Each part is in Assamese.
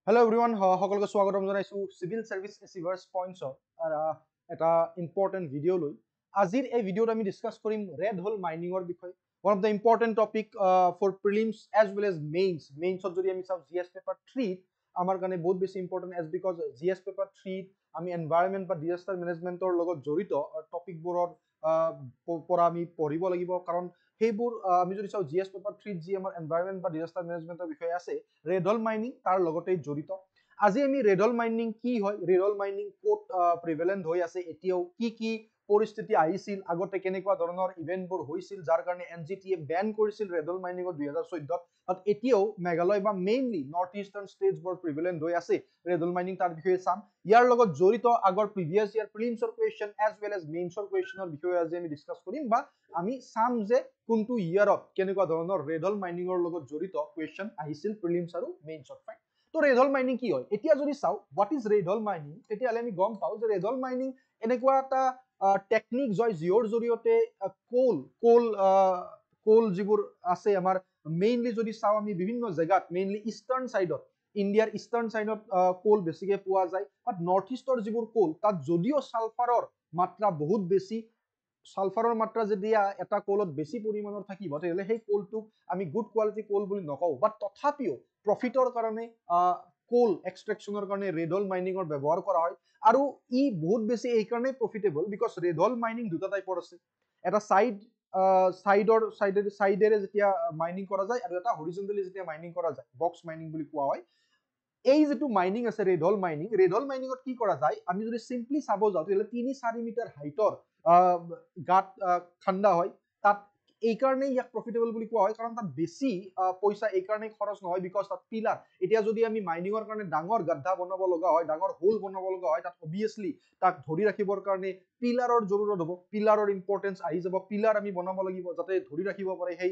Hello everyone, সকলোকে স্বাগতম জনাইছো সিভিল সাৰ্ভিস ৰিচিভাৰ্ছ পইণ্টছৰ এটা ইম্পৰ্টেণ্ট ভিডিঅ' লৈ। আজিৰ এই ভিডিঅ'ত আমি ডিছকাছ কৰিম ৰেড হোল মাইনিঙৰ বিষয়ে। One of the important topic for prelims as well as মেইনছত যদি আমি চাওঁ GS পেপাৰ 3 আমাৰ কাৰণে বহুত বেছি important as because GS paper 3 আমি এনভাইৰনমেণ্ট বা ডিজাষ্টাৰ মেনেজমেণ্টৰ লগত জড়িত টপিকবোৰৰ পৰা আমি পঢ়িব লাগিব, কাৰণ সেইবোৰ আমি যদি চাওঁ GS পেপাৰ 3 যি আমাৰ এনভাইৰনমেণ্ট বা ডিজাষ্টাৰ মেনেজমেণ্টৰ বিষয়ে আছে, ৰেড হোল মাইনিং তাৰ লগতেই জড়িত। আজি আমি ৰেড হোল মাইনিং কি হয়, ৰেড হোল মাইনিং ক'ত প্ৰিভেলেণ্ট হৈ আছে, এতিয়াও কি পৰিস্থিতি আহিছিল, আগতে কেনেকুৱা ধৰণৰ ইভেণ্টবোৰ হৈছিল যাৰ কাৰণে NGT বেন কৰিছিল ৰেড হোল মাইনিঙত 2014 তাত এতিয়াও মেঘালয় বা মেইনলি নৰ্থ ইষ্টাৰ্ণ ষ্টেটছবোৰ প্ৰিভেলেণ্ট হৈ আছে ৰেড হোল মাইনিং। তাৰ বিষয়ে চাম, ইয়াৰ লগত জড়িত আগৰ প্ৰিভিয়াছ ইয়াৰ প্ৰিলিমছৰ কুৱেশ্যন এজ ৱেল এজ মেইনছৰ কুৱেশ্যনৰ বিষয়ে আজি আমি ডিছকাছ কৰিম, বা আমি চাম যে কোনটো ইয়াৰত কেনেকুৱা ধৰণৰ ৰেড হোল মাইনিঙৰ লগত জড়িত কুৱেশ্যন আহিছিল প্ৰিলিমছ আৰু মেইনছত। ফাইন, তো ৰেড হোল মাইনিং কি হয় এতিয়া যদি চাওঁ what is red hole mining, তেতিয়াহ'লে আমি গম পাওঁ যে ৰেড হোল মাইনিং এনেকুৱা এটা টেকনিক যিৰ জৰিয়তে কোল যিবোৰ আছে আমাৰ মেইনলি যদি চাওঁ আমি বিভিন্ন জেগাত মেইনলি ইষ্টাৰ্ণ চাইডত, ইণ্ডিয়াৰ ইষ্টাৰ্ণ চাইডত কোল বেছিকৈ পোৱা যায়, বাট নৰ্থ ইষ্টৰ যিবোৰ কোল তাত যদিও ছালফাৰৰ মাত্ৰা বহুত বেছি, ছালফাৰৰ মাত্ৰা যেতিয়া এটা কোলত বেছি পৰিমাণৰ থাকিব তেতিয়াহ'লে সেই কোলটোক আমি গুড কোৱালিটি কোল বুলি নকওঁ, বাট তথাপিও প্ৰফিটৰ কাৰণে কোল এক্সট্ৰেকশ্যনৰ কাৰণে ৰেড হোল মাইনিঙৰ ব্যৱহাৰ কৰা হয়। আৰু ই বহুত বেছি এইকাৰণেই profitable because red hole mining দুটা টাইপৰ আছে, এটা চাইডেৰে যেতিয়া মাইনিং কৰা যায় আৰু এটা হৰিজণ্টেলি যেতিয়া মাইনিং কৰা যায় বক্স মাইনিং বুলি কোৱা হয়। এই যিটো মাইনিং আছে ৰেড হোল মাইনিঙত কি কৰা যায়, আমি যদি চিম্পলি চাব যাওঁ তেতিয়াহ'লে 3-4 মিটাৰ হাইটৰ গাঁত খান্দা হয়। তাত এইকাৰণেই ইয়াক প্ৰফিটেবল বুলি কোৱা হয় কাৰণ তাত বেছি পইচা এইকাৰণেই খৰচ নহয় বিকজ তাত পিলাৰ, এতিয়া যদি আমি মাইনিঙৰ কাৰণে ডাঙৰ গাদ্ধা বনাব লগা হয়, ডাঙৰ হোল বনাব লগা হয়, তাত অবভিয়াছলি তাক ধৰি ৰাখিবৰ কাৰণে পিলাৰৰ জৰুৰত হ'ব, পিলাৰৰ ইম্পৰ্টেঞ্চ আহি যাব, পিলাৰ আমি বনাব লাগিব যাতে ধৰি ৰাখিব পাৰে সেই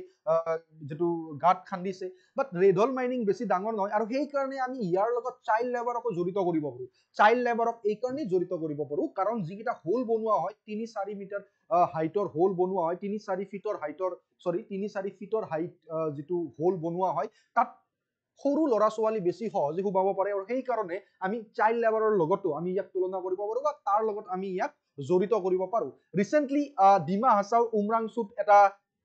যিটো গাঁত খান্দিছে। বাট ৰেড হোল মাইনিং বেছি ডাঙৰ নহয় আৰু সেইকাৰণে আমি ইয়াৰ লগত চাইল্ড লেবাৰকো জড়িত কৰিব পাৰোঁ। চাইল্ড লেবাৰক এইকাৰণেই জড়িত কৰিব পাৰোঁ কাৰণ যিকেইটা হোল বনোৱা হয় 3-4 মিটাৰ হাইটৰ হোল বনোৱা হয়, 3-4 ফিটৰ হাইট যিটো হোল বনোৱা হয় তাত সৰু ল'ৰা ছোৱালী বেছি সহজে সোমাব পাৰে আৰু সেইকাৰণে আমি চাইল্ড লেবাৰৰ লগতো আমি ইয়াক তুলনা কৰিব পাৰোঁ বা তাৰ লগত আমি ইয়াক জড়িত কৰিব পাৰোঁ। ৰিচেণ্টলি ডিমা হাছাও উমৰাংচুত এটা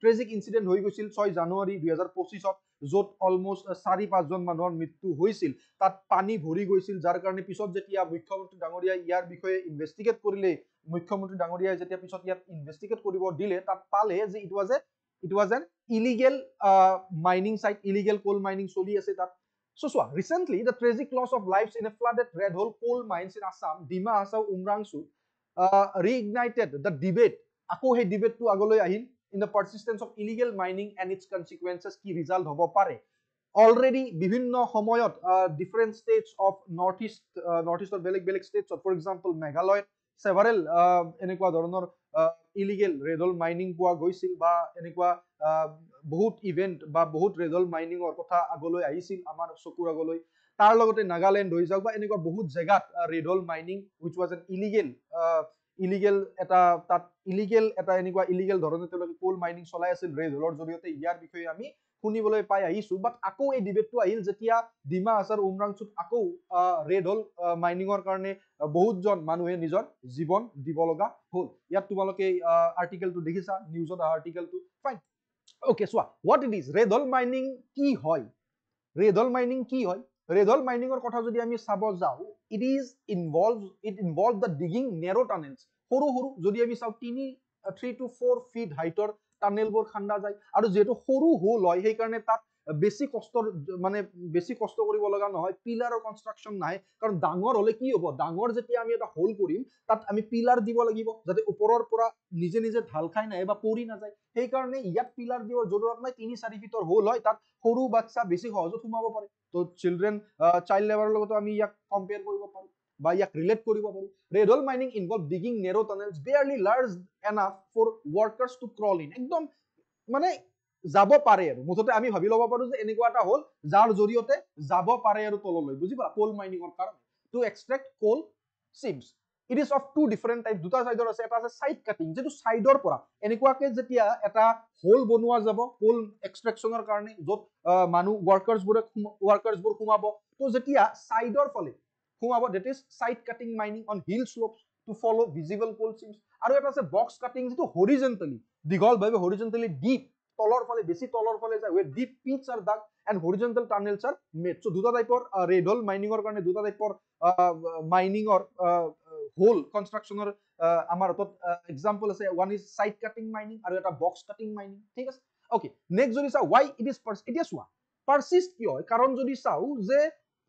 ট্ৰেজিক ইনচিডেণ্ট হৈ গৈছিল 6 জানুৱাৰী 2025ত, য'ত অলমষ্ট 4-5 জন মানুহৰ মৃত্যু হৈছিল, তাত পানী ভৰি গৈছিল, যাৰ কাৰণে পিছত যেতিয়া মুখ্যমন্ত্ৰী ডাঙৰীয়াই ইয়াৰ বিষয়ে ইনভেষ্টিগেট কৰিলে, মুখ্যমন্ত্ৰী ডাঙৰীয়াই যেতিয়া পিছত ইয়াত ইনভেষ্টিগেট কৰিব দিলে তাত পালে যে it was an illegal mining site, illegal coal mining চলি আছে তাত। So চোৱা, recently the tragic loss of lives in a flooded rat hole coal mines in Assam, Dima Hasao Umrangso reignited the debate, আকৌ সেই ডিবেটটো আগলৈ আহিল in the persistence of illegal mining and its consequences, কি ৰিজাল্ট হ'ব পাৰে। অলৰেডি বিভিন্ন সময়ত ডিফাৰেণ্ট ষ্টেটছ অফ নৰ্থ ইষ্টৰ বেলেগ ষ্টেটছত, ফৰ এক্সাম্পল মেঘালয়ত সেভাৰেল এনেকুৱা ধৰণৰ ইলিগেল ৰেড হোল মাইনিং পোৱা গৈছিল বা এনেকুৱা বহুত ইভেণ্ট বা বহুত ৰেড হোল মাইনিঙৰ কথা আগলৈ আহিছিল আমাৰ চকুৰ আগলৈ। তাৰ লগতে নাগালেণ্ড হৈ যাওক বা এনেকুৱা বহুত জেগাত red hole mining which was an illegal এটা এনেকুৱা ইলিগেল ধৰণে তেওঁলোকে কোল মাইনিং চলাই আছিল ৰেড হোলৰ জৰিয়তে, ইয়াৰ বিষয়ে আমি শুনিবলৈ পাই আহিছো। বাট আকৌ এই ডিবেটটো আহিল যেতিয়া ডিমা হাছাও উমৰাংচুত আকৌ ৰেড হোল মাইনিঙৰ কাৰণে বহুতজন মানুহে নিজৰ জীৱন দিব লগা হ'ল। ইয়াত তোমালোকে আৰ্টিকেলটো দেখিছা, নিউজত অহা আৰ্টিকেলটো। ফাইন, অ'কে, চোৱা what it is red hole mining কি হয়। ৰেড হোল মাইনিং কি হয়, ৰেড হোল মাইনিঙৰ কথা যদি আমি চাব যাওঁ, it involve the digging narrow' টানেলছ, সৰু যদি আমি চাওঁ 3 to 4 ফিট হাইটৰ টানেলবোৰ খান্দা যায়, আৰু যিহেতু সৰু হোল হয় সেইকাৰণে তাত বেছি কষ্ট কৰিব লগা নহয়, পিলাৰৰ কনষ্ট্ৰাকশ্যন নাই, কাৰণ ডাঙৰ হ'লে কি হ'ব, ডাঙৰ যেতিয়া আমি এটা হোল কৰিম তাত আমি পিলাৰ দিব লাগিব যাতে ওপৰৰ পৰা নিজে ঢাল খাই নাহে বা পৰি নাযায়, সেইকাৰণে ইয়াত পিলাৰ দিবৰ জৰুৰত নাই। 3-4 ফিটৰ হোল হয়, তাত সৰু বাচ্চা বেছি সহজত সোমাব পাৰে, তো চাইল্ড লেবাৰৰ লগতো আমি ইয়াক কম্পেয়াৰ কৰিব পাৰোঁ বা ইয়াক ৰিলেট কৰিব পাৰোঁ। Rat hole mining involve digging narrow' tunnels barely large enough for workers to crawl in, একদম মানে যাব পাৰে আৰু মুঠতে আমি ভাবি ল'ব পাৰোঁ যে এনেকুৱা এটা হ'ল যাৰ জৰিয়তে যাব পাৰে আৰু তললৈ, বুজি পালা, কোল মাইনিঙৰ কাৰণে to extract coal seams. It is of two different type, দুটা চাইডৰ আছে। এটা আছে চাইড কাটিং, যিটো চাইডৰ পৰা এনেকুৱাকে যেতিয়া এটা হোল বনোৱা যাব কোল এক্সট্ৰেকশ্যনৰ কাৰণে, য'ত মানুহ ৱৰ্কাৰ্ছবোৰ সোমাব, তো যেতিয়া চাইডৰ ফালে সোমাব, that is side cutting mining on hill slopes to follow visible coal seams. আৰু এটা আছে বক্স কাটিং, যিটো হৰিজেণ্টেলি দীঘলভাৱে হৰিজেণ্টেলি ডিপ তলৰ ফালে, বেছি তলৰ ফালে যায়, ৱে ডিপ পিটছ আৰ ডাগ এণ্ড হৰিজেণ্টেল টানেলছ আৰ মেড। চ' দুটা টাইপৰ ৰেড হোল মাইনিঙৰ কাৰণে দুটা টাইপৰ মাইনিঙৰ হোল কনষ্ট্ৰাকশ্যনৰ আমাৰ হাতত এক্সাম্পল আছে। One is side cutting mining আৰু এটা বক্স কাটিং মাইনিং, ঠিক আছে। অ'কে, নেক্সট যদি চাওঁ ৱাই ইট ইজ এতিয়া চোৱা পাৰচিষ্ট কিয় হয়, কাৰণ যদি চাওঁ যে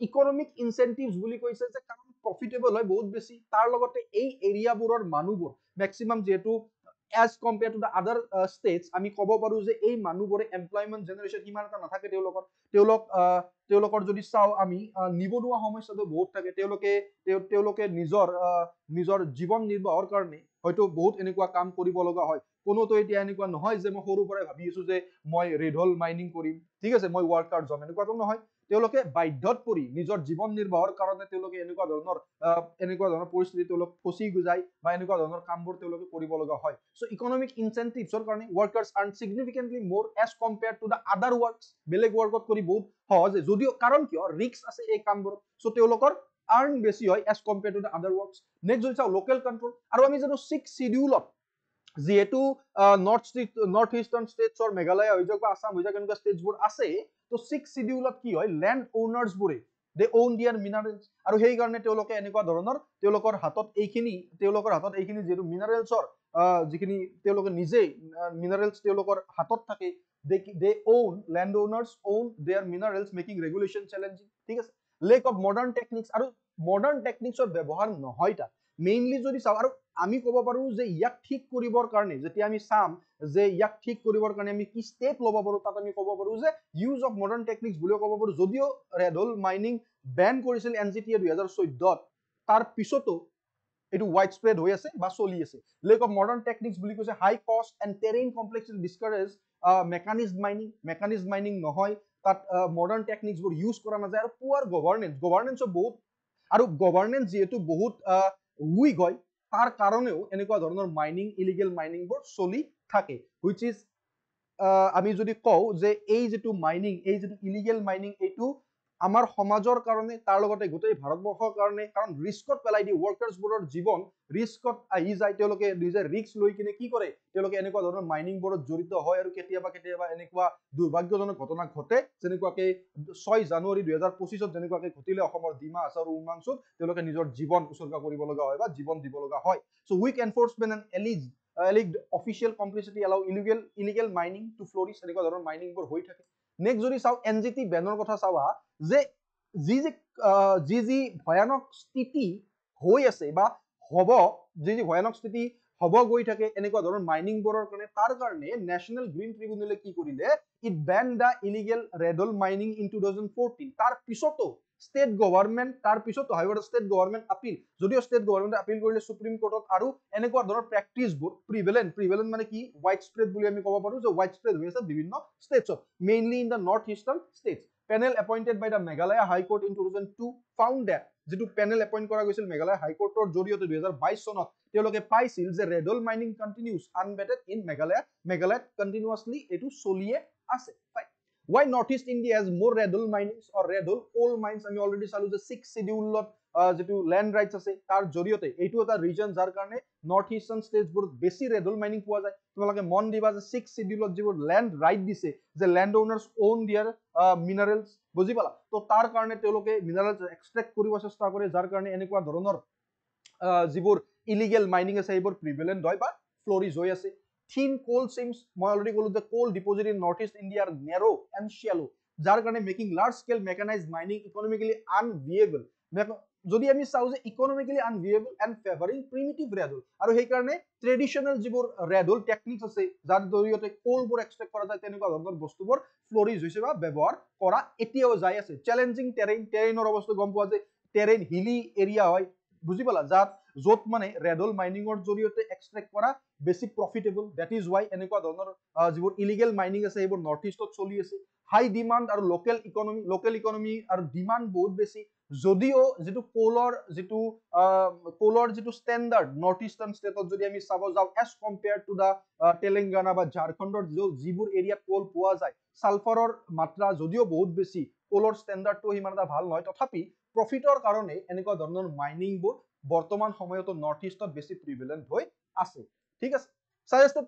ইকনমিক ইনচেন্টিভছ বুলি কৈছে যে কাৰণ প্ৰফিটেবল হয় বহুত বেছি, তাৰ লগতে এই এৰিয়াবোৰৰ মানুহবোৰ মেক্সিমাম যিহেতু as compare to the other states, আমি ক'ব পাৰো যে এই মানুহবোৰে এমপ্লয়মেণ্ট জেনেৰেশ্যন সিমান এটা নাথাকে তেওঁলোকৰ যদি চাওঁ আমি নিবনুৱা সমস্যাটো বহুত থাকে। তেওঁলোকে নিজৰ জীৱন নিৰ্বাহৰ কাৰণে হয়তো বহুত এনেকুৱা কাম কৰিব লগা হয়। কোনোতো এতিয়া এনেকুৱা নহয় যে মই সৰুৰ পৰাই ভাবি আছো যে মই ৰেড হোল মাইনিং কৰিম, ঠিক আছে, মই ৱৰ্কাৰ হ'ম, এনেকুৱাতো নহয়। তেওঁলোকে বাধ্যত পৰি নিজৰ জীৱন নিৰ্বাহৰ কাৰণে তেওঁলোকে এনেকুৱা ধৰণৰ পৰিস্থিতি তেওঁলোক ফচি যায় বা এনেকুৱা ধৰণৰ কামবোৰ তেওঁলোকে কৰিব লগা হয়। চ' ইকনমিক ইনচেন্টিভছৰ কাৰণে workers earn significantly more as compare to the other works, বেলেগ ৱৰ্কত কৰি বহুত সহজে, যদিও কাৰণ কিয় ৰিস্ক আছে এই কামবোৰত, চ' তেওঁলোকৰ আৰ্ন বেছি হয় as compare to the other works. Next যদি চাওঁ লোকেল কণ্ট্ৰল, আৰু আমি জানো 6th শিডিউলত যিহেতু নৰ্থ ইষ্টাৰ্ণ ষ্টেটছৰ মেঘালয় হৈ যাওক বা আছাম হৈ যাওক এনেকুৱা ষ্টেটছবোৰ আছে, তো 6th শিডিউলত কি হয়, লেণ্ড অ'নাৰ্ছবোৰে দে ওন দিয়াৰ মিনাৰেলছ, আৰু সেইকাৰণে তেওঁলোকে এনেকুৱা ধৰণৰ তেওঁলোকৰ হাতত এইখিনি যিহেতু মিনাৰেলছৰ যিখিনি তেওঁলোকে নিজেই মিনাৰেলছ তেওঁলোকৰ হাতত থাকে, they own, land owners own their minerals making regulation challenging, ঠিক আছে। লেক অফ মডাৰ্ণ টেকনিক্স, আৰু মডাৰ্ণ টেকনিক্সৰ ব্যৱহাৰ নহয় তাত মেইনলি যদি চাওঁ। আৰু আমি ক'ব পাৰো যে ইয়াক ঠিক কৰিবৰ কাৰণে, যেতিয়া আমি চাম যে ইয়াক ঠিক কৰিবৰ কাৰণে আমি কি ষ্টেপ ল'ব পাৰো, তাত আমি ক'ব পাৰো যে ইউজ অফ মডাৰ্ণ টেকনিক্স বুলিও ক'ব পাৰো। যদিও ৰেড হোল মাইনিং বেন কৰিছিল NGT 2014, তাৰ পিছতো এইটো ৱাইড স্প্ৰেড হৈ আছে বা চলি আছে। লেক অফ মডাৰ্ণ টেকনিক্স বুলি কৈছে high cost and terrain complexity discourage mechanized mining নহয়, তাত মডাৰ্ণ টেকনিক্সবোৰ ইউজ কৰা নাযায়, আৰু পুৱাৰ গভাৰ্নেন্সো বহুত, আৰু গভাৰ্নেন্স যিহেতু বহুত উইক হয়, তাৰ কাৰণেও এনেকুৱা ধৰণৰ মাইনিং, ইলিগেল মাইনিংবোৰ চলি থাকে। হুইচ ইজ আমি যদি কওঁ যে এই যিটো ইলিগেল মাইনিং, এইটো আমাৰ সমাজৰ কাৰণে, তাৰ লগতে গোটেই ভাৰতবৰ্ষৰ কাৰণে, কাৰণ ৰিস্কত পেলাই দিয়ে, ৱৰ্কাৰ্ছবোৰৰ জীৱন ৰিস্কত আহি যায়, তেওঁলোকে নিজে ৰিস্ক লৈ কিনে কি কৰে, তেওঁলোকে এনেকুৱা ধৰণৰ মাইনিংবোৰত জড়িত হয়, আৰু কেতিয়াবা এনেকুৱা দুৰ্ভাগ্যজনক ঘটনা ঘটে, যেনেকুৱাকে 6 জানুৱাৰী 2025 যেনেকুৱাকে ঘটিলে অসমৰ ডিমা হাছাও আৰু উমাংচুত, তেওঁলোকে নিজৰ জীৱন উচৰ্গা কৰিব লগা হয় বা জীৱন দিব লগা হয়। So' weak enforcement and alleged official complicity allow illegal mining to flourish, এনেকুৱা ধৰণৰ মাইনিংবোৰ হৈ থাকে। নেক্সট যদি চাওঁ NGT বেনৰ কথা চাওঁ, যে যি ভয়ানক স্থিতি হৈ আছে বা যি ভয়ানক স্থিতি হ'ব গৈ থাকে এনেকুৱা ধৰণৰ মাইনিংবোৰৰ কাৰণে, তাৰ কাৰণে নেশ্যনেল গ্ৰীণ ট্ৰিবিউনেলে কি কৰিলে, it Ben the illegal red hole mining in 2014। তাৰ পিছতো ষ্টেট গভৰ্ণমেণ্ট, হাইৱেৰ ষ্টেট গভৰ্ণমেণ্ট আপিল, যদিও ষ্টেট গভৰ্ণমেণ্টে আপিল কৰিলে সুপ্ৰিম কোৰ্টত, আৰু এনেকুৱা ধৰণৰ প্ৰেক্টিছবোৰ প্ৰিভেলেণ্ট মানে কি, ৱাইড স্প্ৰেড বুলি আমি ক'ব পাৰো, যে ৱাইড স্প্ৰেড হৈ আছে বিভিন্ন ষ্টেটছত, mainly in the north eastern states. Panel appointed by the Meghalaya high court in 2002 found that, যিটো পেনেল এপইণ্ট কৰা গৈছিল মেঘালয় হাই কোৰ্টৰ জৰিয়তে 2022 চনত, তেওঁলোকে পাইছিল যে rat hole mining continues unabated in মেঘালয়ত কণ্টিনিউৱাছলি এইটো চলিয়ে আছে। Why Northeast India has more red hole minings or red hole coal mines? আমি অলৰেডি চালো যে 6th শিডিউলত যেটো ল্যান্ড ৰাইটস আছে, তাৰ জৰিয়তে এইটো এটা ৰিজন যাৰ কাৰণে নৰ্থ ইষ্টাৰ্ণ ষ্টেটছবোৰ বেছি ৰেড হোল মাইনিং পোৱা যায়। তোমালোকে মন দিবা যে 6th শিডিউলত যিবোৰ ল্যান্ড ৰাইট দিছে, যে ল্যান্ড ওনাৰ্ছ ওন দিয়াৰ মিনাৰেলছ, বুজি পালা, তো তাৰ কাৰণে তেওঁলোকে মিনাৰেলছ এক্সট্ৰেক্ট কৰিব চেষ্টা কৰে, যাৰ কাৰণে এনেকুৱা ধৰণৰ যিবোৰ ইলিগেল মাইনিং আছে সেইবোৰ প্ৰিভেলেণ্ট হয় বা ফ্লৰিজ হৈ আছে। থিন কোল চিমছ, মই অলৰেডি ক'লো যে coal deposit in north east ইণ্ডিয়াৰ নেৰো এণ্ড শ্যালো, যাৰ কাৰণে making large scale mechanized mining economically unviable. যদি আমি চাওঁ যে economically unviable and favouring primitive rat hole, আৰু সেইকাৰণে ট্ৰেডিশ্যনেল যিবোৰ ৰেড হোল টেকনিক্স আছে, যাৰ জৰিয়তে কোলবোৰ এক্সট্ৰেক্ট কৰা যায়, তেনেকুৱা ধৰণৰ বস্তুবোৰ ফ্লৰিজ হৈছে বা ব্যৱহাৰ কৰা এতিয়াও যাই আছে। চেলেঞ্জিং টেৰেইনৰ অৱস্থা গম পোৱা যায়, টেৰেইন হিলি এৰিয়া হয়, বুজি পালা, য'ত মানে ৰেড হোল মাইনিঙৰ জৰিয়তে এক্সট্ৰেক্ট কৰা বেছি প্ৰফিটেবল, দেট ইজ ৱাই এনেকুৱা ধৰণৰ যিবোৰ ইলিগেল মাইনিং আছে সেইবোৰ নৰ্থ ইষ্টত চলি আছে। হাই ডিমাণ্ড আৰু লোকেল ইকনমি আৰু ডিমাণ্ড বহুত বেছি, যদিও যেটো কোলৰ যেটো ষ্টেণ্ডাৰ্ড নৰ্থ ইষ্টাৰ্ণ ষ্টেটত যদি আমি চাব যাওঁ as compare to the Telangana বা ঝাৰখণ্ডৰ যিবোৰ এৰিয়াত কোল পোৱা যায় সালফাৰৰ মাত্ৰা যদিও বহুত বেছি কোলৰ ষ্টেণ্ডাৰ্ডটো সিমান এটা ভাল নহয় তথাপি প্ৰফিটৰ কাৰণে এনেকুৱা ধৰণৰ মাইনিংবোৰ বৰ্তমান সময়তো নৰ্থ ইষ্টত বেছি প্ৰিভেলেন্ট হৈ আছে ঠিক আছে সাজেষ্টেড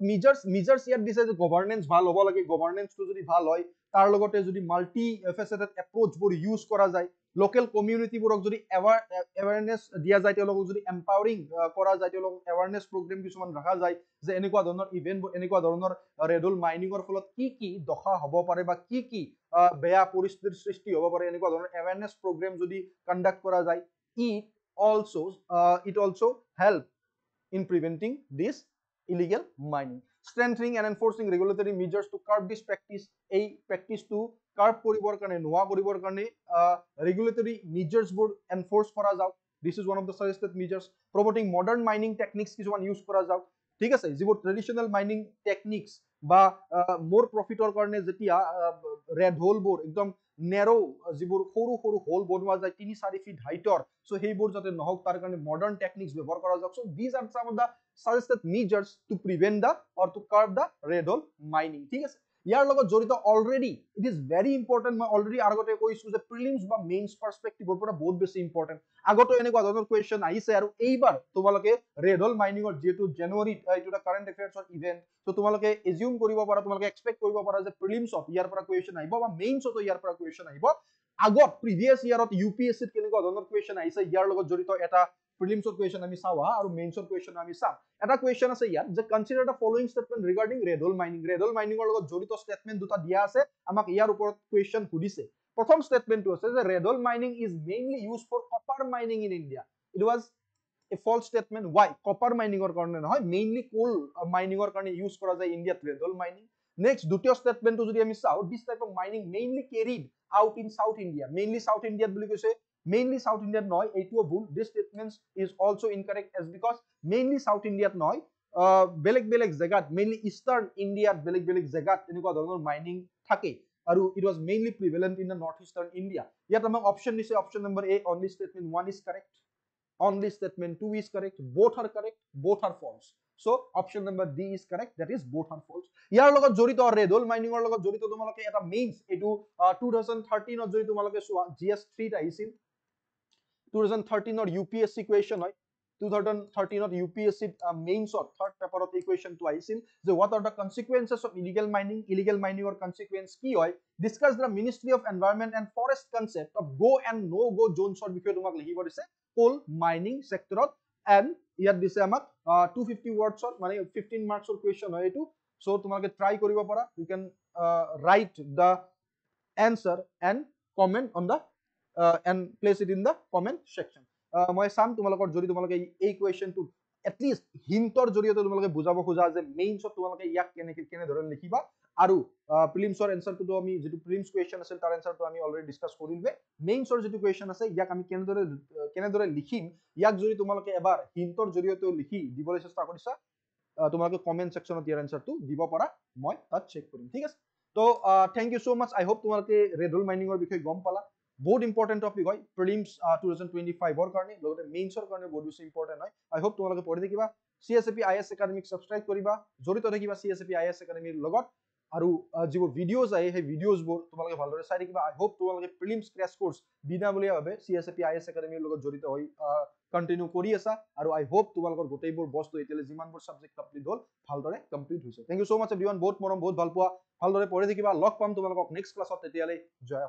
মেজাৰ্স ইয়াত দিছে যে গভৰ্নেন্স ভাল হ'ব লাগে গভৰ্নেন্সটো যদি ভাল হয় তাৰ লগতে যদি মাল্টি ফেচেটেড এপ্ৰোচবোৰ ইউজ কৰা যায় লোকেল কমিউনিটিবোৰক যদি এৱাৰনেছ দিয়া যায় তেওঁলোকক যদি এম্পাৱাৰিং কৰা যায় তেওঁলোকক এৱাৰনেছ প্ৰগ্ৰেম কিছুমান ৰখা যায় যে এনেকুৱা ধৰণৰ ইভেন্টবোৰ এনেকুৱা ধৰণৰ ৰেডল মাইনিঙৰ ফলত কি দশা হ'ব পাৰে বা কি বেয়া পৰিস্থিতিৰ সৃষ্টি হ'ব পাৰে এনেকুৱা ধৰণৰ এৱাৰনেছ প্ৰগ্ৰেম যদি কণ্ডাক্ট কৰা যায় it also help in preventing this illegal mining. Strengthening and enforcing regulatory measures to curb this practice. A practice to curb koribor karone, noa koribor karone, regulatory measures would enforce kora jao. This is one of the suggested measures. Promoting modern mining techniques kisuman use kora jao. ঠিক আছে যিবোৰ ট্ৰেডিশনাল মাইনিং টেকনিক্স বা মোৰ প্ৰফিটৰ কাৰণে যেতিয়া ৰেড হোলবোৰ একদম নেৰো যিবোৰ সৰু সৰু হোল বনোৱা যায় 3-4 ফিট হাইটৰ সো সেইবোৰ যাতে নহওক তাৰ কাৰণে মডাৰ্ন টেকনিক্স ব্যৱহাৰ কৰা যাওক so these are some of the suggested measures to prevent the or to curb the red hole mining ঠিক আছে ইয়াৰ লগত জড়িত already it is very important মই অলৰেডি আগতে কৈছো যে প্ৰিলিমছ বা মেইনছ পাৰ্সপেক্টিভৰ পৰা বহুত বেছি ইম্পৰ্টেণ্ট আগতে এনেকুৱা ধৰণৰ কোৱেশ্চন আহিছে আৰু এইবাৰ তোমালোকে ৰেড হল মাইনিঙৰ যেটো জানুৱাৰীত এইটো কাৰেন্ট এফেয়াৰ্ছৰ ইভেন্ট সো তোমালোকে এজিউম কৰিব পাৰা তোমালোকে এক্সপেক্ট কৰিব পাৰা যে প্ৰিলিমছত ইয়াৰ পৰা কোৱেশ্চন আহিব বা মেইনছতো ইয়াৰ পৰা কোৱেশ্চন আহিব আগত প্ৰিভিয়াস ইয়াৰত ইউপিএসসিত কেনেকুৱা ধৰণৰ কোৱেশ্চন আহিছে ইয়াৰ লগত জড়িত এটা প্ৰিলিমছৰ কোৱেশ্চন আমি চাও আৰু মেইনছৰ কোৱেশ্চন আমি চাম এটা কোৱেশ্চন আছে ইয়াত যে consider the following statement regarding rat hole মাইনিঙৰ লগত জড়িত স্টেটমেন্ট দুটা দিয়া আছে আমাক ইয়াৰ ওপৰত কোৱেশ্চন সুধিছে প্ৰথম স্টেটমেন্টটো আছে যে rat hole mining is mainly used for copper mining in India it was a false statement why copper mining or karone nohoy mainly coal mining or karone use kora jay india red hole mining next dutiya statement to jodi ami sao this type of mining mainly carried out in south india mainly south india boli koise mainly south india noy etuo bhul this statement is also incorrect as because mainly south india noy beleg jagat mainly eastern india beleg jagat enukwa dhoroner mining thake aru it was mainly prevalent in the northeastern india yat amak option dise option number a only statement 1 is correct only statement 2 is correct both are correct both are false so option number D is correct that is both are false ইয়াৰ লগত জড়িত red hole mining ৰ লগত জড়িত তোমালোকে এটা মেইনছ এটো 2013 ত যদি তোমালোকে সোৱা GS3 ত আহিছিল 2013 ৰ UPSC question হয় 2013 ত UPSC মেইনছ ৰ third paper ত এই question টো আহিছিল যে what are the consequences of illegal mining or consequence কি হয় discuss the ministry of environment and forest concept of go and no go zones ৰ বিষয়ে তোমাক লিখিব দিছে coal mining sector and ইয়াত দিছে আমাক 250 words মানে 15 marks or question হয় এটো so তোমাকে try কৰিব পাৰা you can write the answer and comment on the and place it in the comment section মই চাম তোমালোকৰ যদি তোমালোকে এই কোৱেশ্চনটো at least হিন্টৰ জৰিয়তে তোমালোকে বুজাব খোজা যে মেইনছত তোমালোকে ইয়াক কেনে ধৰণে লিখিবা আৰু প্ৰিলিমছৰ এনসাৰটো আমি যেটো প্ৰিলিমছ কোৱেশ্চন আছিল তাৰ এনসাৰটো আমি অলৰেডি ডিসকাস কৰিলবে মেইনছৰ যেটো কোৱেশ্চন আছে ইয়াক আমি কেনে লিখিম ইয়াক যদি তোমালোকে এবাৰ হিন্টৰ জৰিয়তে লিখি দিবলৈ চেষ্টা কৰিছা তোমালোকে কমেন্ট সেকশনত ইয়াৰ এনসাৰটো দিব পাৰা মই তাত চেক কৰিম ঠিক আছে তো থ্যাংক ইউ সো মাচ আই হোপ তোমালোকে ৰেড হল মাইনিঙৰ বিষয়ে গম পালা বহুত ইম্পৰ্টেন্ট টপিক হয় প্ৰিলিমছ 2025 ৰ কাৰণে লগতে মেইনছৰ কাৰণে বহুত বেছি ইম্পৰ্টেন্ট হয় আই হোপ তোমালোকে পঢ়ি থাকিবা CSAP IAS একাডেমিক সাবস্ক্ৰাইব কৰিবা জড়িত থাকিবা CSAP IAS একাডেমিৰ লগত আৰু যিবোৰ ভিডিঅ'জ আহে সেই ভিডিঅ'জবোৰ তোমালোকে ভালদৰে চাই থাকিবা আই হোপ তোমালোকে প্ৰিলিমছ ক্ৰেছ কোৰ্স বিনামূলীয়াভাৱে CSAP IAS একাডেমিৰ লগত জড়িত হৈ কন্টিনিউ কৰি আছা আৰু আই হোপ তোমালোকৰ গোটেইবোৰ বস্তু এতিয়ালে যিমানবোৰ সাবজেক্ট কমপ্লিট হ'ল ভালদৰে কমপ্লিট হৈছে থ্যাংক ইউ সো মাচ এভৰিওয়ান বহুত মৰম বহুত ভাল পোৱা ভালদৰে পঢ়ি থাকিবা লগ পাম তোমালোকক নেক্সট ক্লাছত তেতিয়ালে জয়